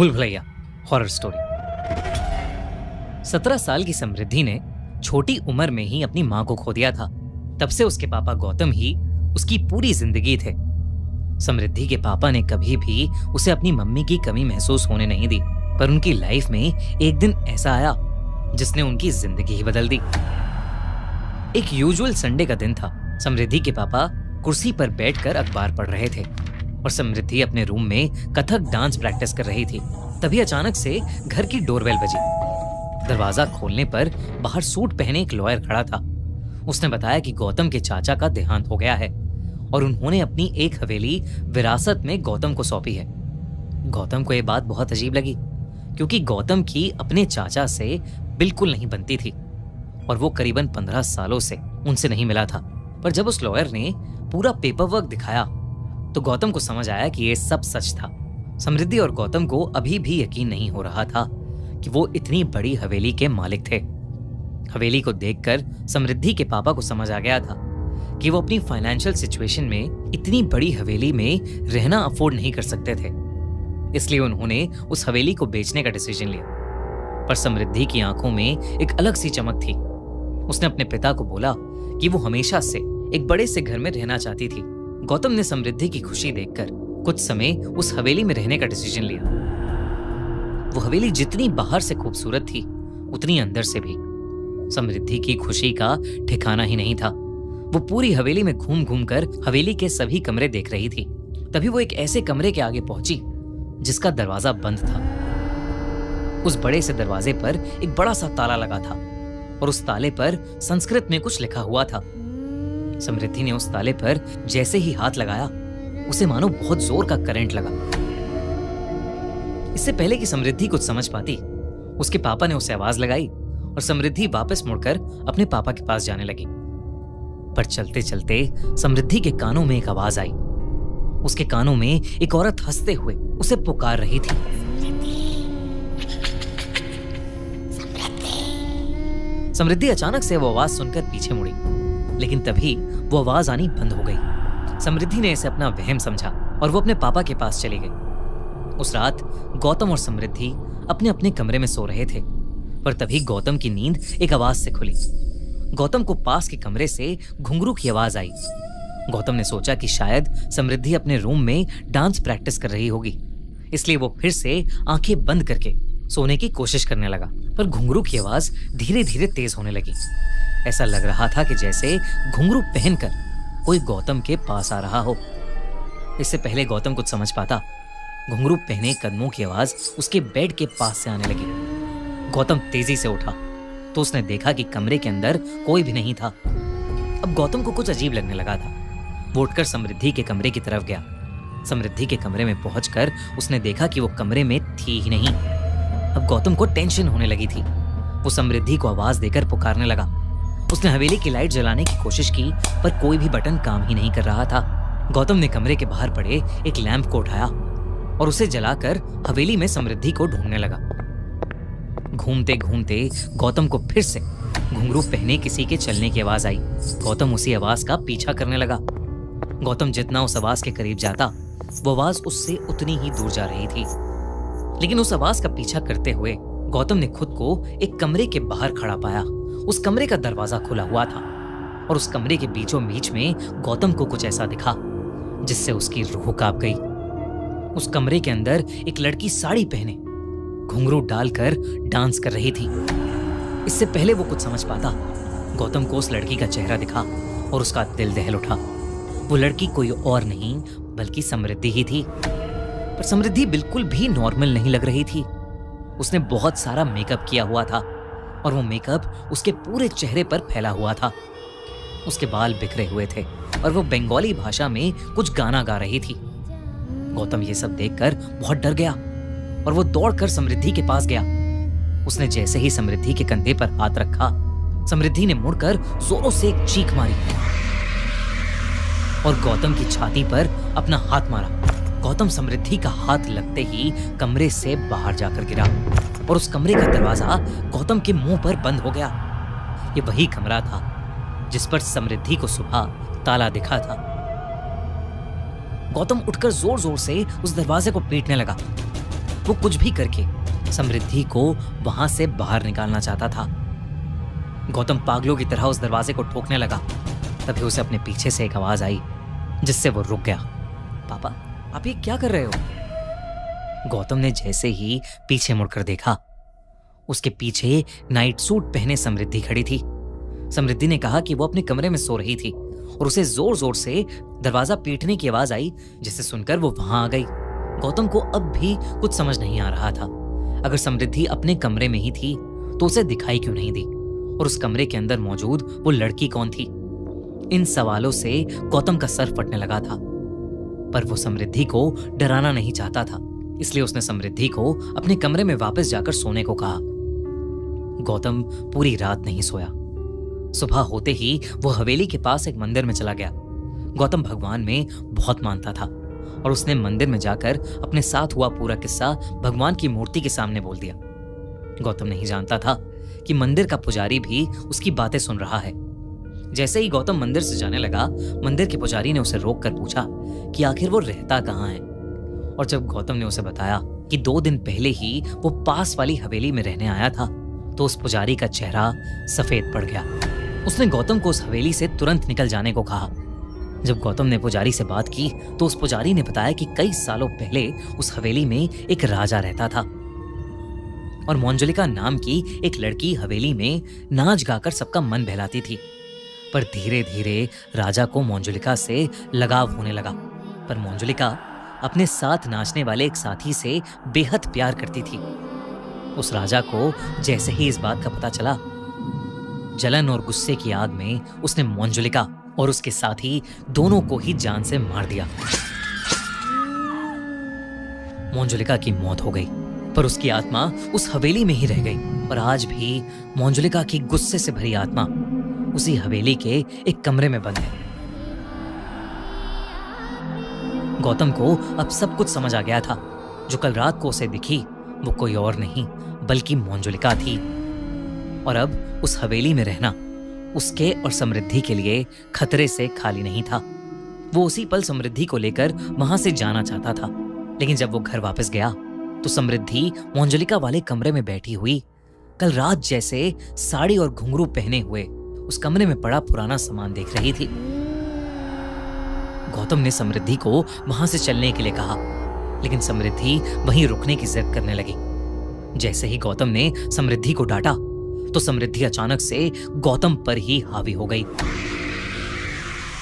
भूल Bhulaiyaa horror story. 17 साल की समृद्धि ने छोटी उम्र में ही अपनी मां को खो दिया था। तब से उसके पापा गौतम ही उसकी पूरी जिंदगी थे। समृद्धि के पापा ने कभी भी उसे अपनी मम्मी की कमी महसूस होने नहीं दी, पर उनकी लाइफ में एक दिन ऐसा आया जिसने उनकी जिंदगी ही बदल दी। एक यूजुअल संडे का दिन था। समृद्धि के पापा कुर्सी पर बैठकर अखबार पढ़ रहे थे और समृद्धि अपने रूम में कथक डांस प्रैक्टिस कर रही थी। तभी अचानक से घर की डोरबेल बजी। दरवाजा खोलने पर बाहर सूट पहने एक लॉयर खड़ा था। उसने बताया कि गौतम के चाचा का देहांत हो गया है और उन्होंने अपनी एक हवेली विरासत में गौतम को सौंपी है। गौतम को यह बात बहुत अजीब लगी, क्योंकि गौतम की अपने चाचा से बिल्कुल नहीं बनती थी और वो करीबन 15 सालों से उनसे नहीं मिला था। पर जब उस लॉयर ने पूरा पेपर वर्क दिखाया तो गौतम को समझ आया कि ये सब सच था। समृद्धि और गौतम को अभी भी यकीन नहीं हो रहा था कि वो इतनी बड़ी हवेली के मालिक थे। हवेली को देखकर समृद्धि के पापा को समझ आ गया था कि वो अपनी फाइनेंशियल सिचुएशन में इतनी बड़ी हवेली में रहना अफोर्ड नहीं कर सकते थे। इसलिए उन्होंने उस हवेली को बेचने का डिसीजन लिया। पर समृद्धि की आंखों में एक अलग सी चमक थी। उसने अपने पिता को बोला कि वो हमेशा से एक बड़े से घर में रहना चाहती थी। गौतम ने समृद्धि की खुशी देखकर कुछ समय उस हवेली में रहने का डिसीजन लिया। वो हवेली जितनी बाहर से खूबसूरत थी, उतनी अंदर से भी। समृद्धि की खुशी का ठिकाना ही नहीं था। वो पूरी हवेली में घूम घूम कर हवेली के सभी कमरे देख रही थी। तभी वो एक ऐसे कमरे के आगे पहुंची जिसका दरवाजा बंद था। उस बड़े से दरवाजे पर एक बड़ा सा ताला लगा था और उस ताले पर संस्कृत में कुछ लिखा हुआ था। समृद्धि ने उस ताले पर जैसे ही हाथ लगाया, उसे मानो बहुत जोर का करंट लगा। इससे पहले कि समृद्धि कुछ समझ पाती, उसके पापा ने उसे आवाज लगाई और समृद्धि वापस मुड़कर अपने पापा के पास जाने लगी। पर चलते चलते समृद्धि के कानों में एक आवाज आई। उसके कानों में एक औरत हंसते हुए उसे पुकार रही थी। समृद्धि अचानक से वो आवाज सुनकर पीछे मुड़ी, लेकिन तभी वो आवाज आनी बंद हो गई। समृद्धि ने इसे अपना वहम समझा और वो अपने पापा के पास चली गई। उस रात गौतम और समृद्धि अपने अपने कमरे में सो रहे थे, पर तभी गौतम की नींद एक आवाज से खुली। गौतम को पास के कमरे से घुंघरू की आवाज आई। गौतम ने सोचा कि शायद समृद्धि अपने रूम में डांस प्रैक्टिस कर रही होगी, इसलिए वो फिर से आंखें बंद करके सोने की कोशिश करने लगा। पर घुंघरू की आवाज धीरे धीरे तेज होने लगी। ऐसा लग रहा था कि जैसे घुंघरू पहनकर कोई गौतम के पास आ रहा हो। इससे पहले गौतम कुछ समझ पाता, घुंघरू पहने कदमों की आवाज उसके बेड के पास से आने लगी। गौतम तेजी से उठा तो उसने देखा कि कमरे के अंदर कोई भी नहीं था। अब गौतम को कुछ अजीब लगने लगा था। वो उठकर समृद्धि के कमरे की तरफ गया। समृद्धि के कमरे में पहुंचकर उसने देखा कि वो कमरे में थी ही नहीं। अब गौतम को टेंशन होने लगी थी। वो समृद्धि को आवाज देकर पुकारने लगा। उसने हवेली की लाइट जलाने की कोशिश की, पर कोई भी बटन काम ही नहीं कर रहा था। गौतम ने कमरे के बाहर पड़े एक लैंप को उठाया और उसे जलाकर हवेली में समृद्धि को ढूंढने लगा। घूमते घूमते गौतम को फिर से घुंघरू पहने किसी के चलने की आवाज आई। गौतम उसी आवाज का पीछा करने लगा। गौतम जितना उस आवाज के करीब जाता, वो आवाज उससे उतनी ही दूर जा रही थी। लेकिन उस आवाज का पीछा करते हुए गौतम ने खुद को एक कमरे के बाहर खड़ा पाया। उस कमरे का दरवाजा खुला हुआ था और उस कमरे के बीचों बीच में गौतम को कुछ ऐसा दिखा जिससे उसकी रूह कांप गई। उस कमरे के अंदर एक लड़की साड़ी पहने घुंघरू डालकर डांस कर रही थी। इससे पहले वो कुछ समझ पाता, गौतम को उस लड़की का चेहरा दिखा और उसका दिल दहल उठा। वो लड़की कोई और नहीं बल्कि समृद्धि ही थी। पर समृद्धि बिल्कुल भी नॉर्मल नहीं लग रही थी। उसने बहुत सारा मेकअप किया हुआ था और वो मेकअप उसके पूरे चेहरे पर फैला हुआ था। उसके बाल बिखरे हुए थे और वो बंगाली भाषा में कुछ गाना गा रही थी। गौतम ये सब देखकर बहुत डर गया और वो दौड़कर समृद्धि के पास गया। उसने जैसे ही समृद्धि के कंधे पर हाथ रखा, समृद्धि ने मुड़कर जोरों से एक चीख मारी और गौतम की छाती पर अपना हाथ मारा। गौतम समृद्धि का हाथ लगते ही कमरे से बाहर जाकर गिरा और उस कमरे का दरवाजा गौतम के मुंह पर बंद हो गया। ये वही कमरा था जिस पर समृद्धि को सुबह ताला दिखा था। गौतम उठकर जोर जोर से उस दरवाजे को पीटने लगा, वो कुछ भी करके समृद्धि को वहां से बाहर निकालना चाहता था। गौतम पागलों की तरह उस दरवाजे को ठोकने लगा। तभी उसे अपने पीछे से एक आवाज आई जिससे वो रुक गया। पापा, आप ये क्या कर रहे हो? गौतम ने जैसे ही पीछे मुड़कर देखा, उसके पीछे नाइट सूट पहने समृद्धि खड़ी थी। समृद्धि ने कहा कि वो अपने कमरे में सो रही थी और उसे जोर जोर से दरवाजा पीटने की आवाज आई, जिसे सुनकर वो वहां आ गई। गौतम को अब भी कुछ समझ नहीं आ रहा था। अगर समृद्धि अपने कमरे में ही थी तो उसे दिखाई क्यों नहीं दी, और उस कमरे के अंदर मौजूद वो लड़की कौन थी? इन सवालों से गौतम का सर फटने लगा था, पर वो समृद्धि को डराना नहीं चाहता था, इसलिए उसने समृद्धि को अपने कमरे में वापस जाकर सोने को कहा। गौतम पूरी रात नहीं सोया। सुबह होते ही वो हवेली के पास एक मंदिर में चला गया। गौतम भगवान में बहुत मानता था और उसने मंदिर में जाकर अपने साथ हुआ पूरा किस्सा भगवान की मूर्ति के सामने बोल दिया। गौतम नहीं जानता था कि मंदिर का पुजारी भी उसकी बातें सुन रहा है। जैसे ही गौतम मंदिर से जाने लगा, मंदिर के पुजारी ने उसे रोककर पूछा कि आखिर वो रहता कहाँ है। और जब गौतम ने उसे बताया कि 2 दिन पहले ही वो पास वाली हवेली में रहने आया था, तो उस पुजारी का चेहरा सफेद पड़ गया। उसने गौतम को उस हवेली से तुरंत निकल जाने को कहा। जब गौतम ने पुजारी से बात की तो उस पुजारी ने बताया कि कई सालों पहले उस हवेली में एक राजा रहता था और मंजुलिका नाम की एक लड़की हवेली में नाच गाकर सबका मन बहलाती थी। पर धीरे धीरे राजा को मंजुलिका से लगाव होने लगा। पर मंजुलिका अपने साथ नाचने वाले एक साथी से बेहद प्यार करती थी। उस राजा को जैसे ही इस बात का पता चला, जलन और गुस्से की आग में उसने मंजुलिका और उसके साथी दोनों को ही जान से मार दिया। मंजुलिका की मौत हो गई, पर उसकी आत्मा उस हवेली में ही रह गई और आज भी मंजुलिका की गुस्से से भरी आत्मा उसी हवेली के एक कमरे में बंद है। गौतम को अब सब कुछ समझ आ गया था। जो कल रात को उसे दिखी वो कोई और नहीं बल्कि मंजुलिका थी, और अब उस हवेली में रहना उसके और समृद्धि के लिए खतरे से खाली नहीं था। वो उसी पल समृद्धि को लेकर वहां से जाना चाहता था, लेकिन जब वो घर वापस गया तो समृद्धि मंजुलिका वाले कमरे में बैठी हुई कल रात जैसे साड़ी और घुंघरू पहने हुए उस कमरे में पड़ा पुराना सामान देख रही थी। गौतम ने समृद्धि को वहां से चलने के लिए कहा, लेकिन समृद्धि वहीं रुकने की जिद करने लगी। जैसे ही गौतम ने समृद्धि को डांटा तो समृद्धि अचानक से गौतम पर ही हावी हो गई।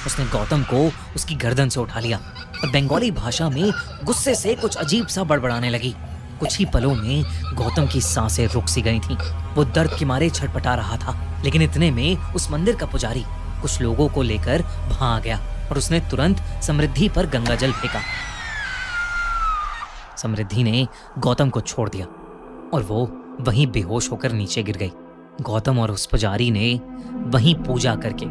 उसने गौतम को उसकी गर्दन से उठा लिया और बंगाली भाषा में गुस्से से कुछ अजीब सा बड़बड़ाने लगी। कुछ ही पलों में गौतम की सांसें रुक सी गई थीं। वो दर्द के मारे छटपटा रहा था, लेकिन इतने में उस मंदिर का पुजारी कुछ लोगों को लेकर वहां आ गया और उसने तुरंत समृद्धि पर गंगाजल फेंका। समृद्धि ने गौतम को छोड़ दिया और वो वहीं बेहोश होकर नीचे गिर गई। गौतम और उस पुजारी ने वहीं पूजा करके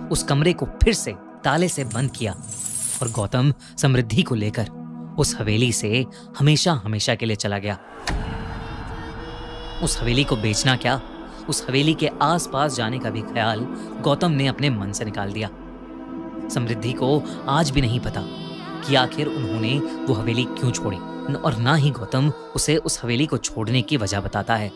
उस कमरे को फिर से ताले से बंद किया और गौतम समृद्धि को लेकर उस हवेली से हमेशा हमेशा के लिए चला गया। उस हवेली को बेचना क्या, उस हवेली के आसपास जाने का भी ख्याल गौतम ने अपने मन से निकाल दिया। समृद्धि को आज भी नहीं पता कि आखिर उन्होंने वो हवेली क्यों छोड़ी, और ना ही गौतम उसे उस हवेली को छोड़ने की वजह बताता है।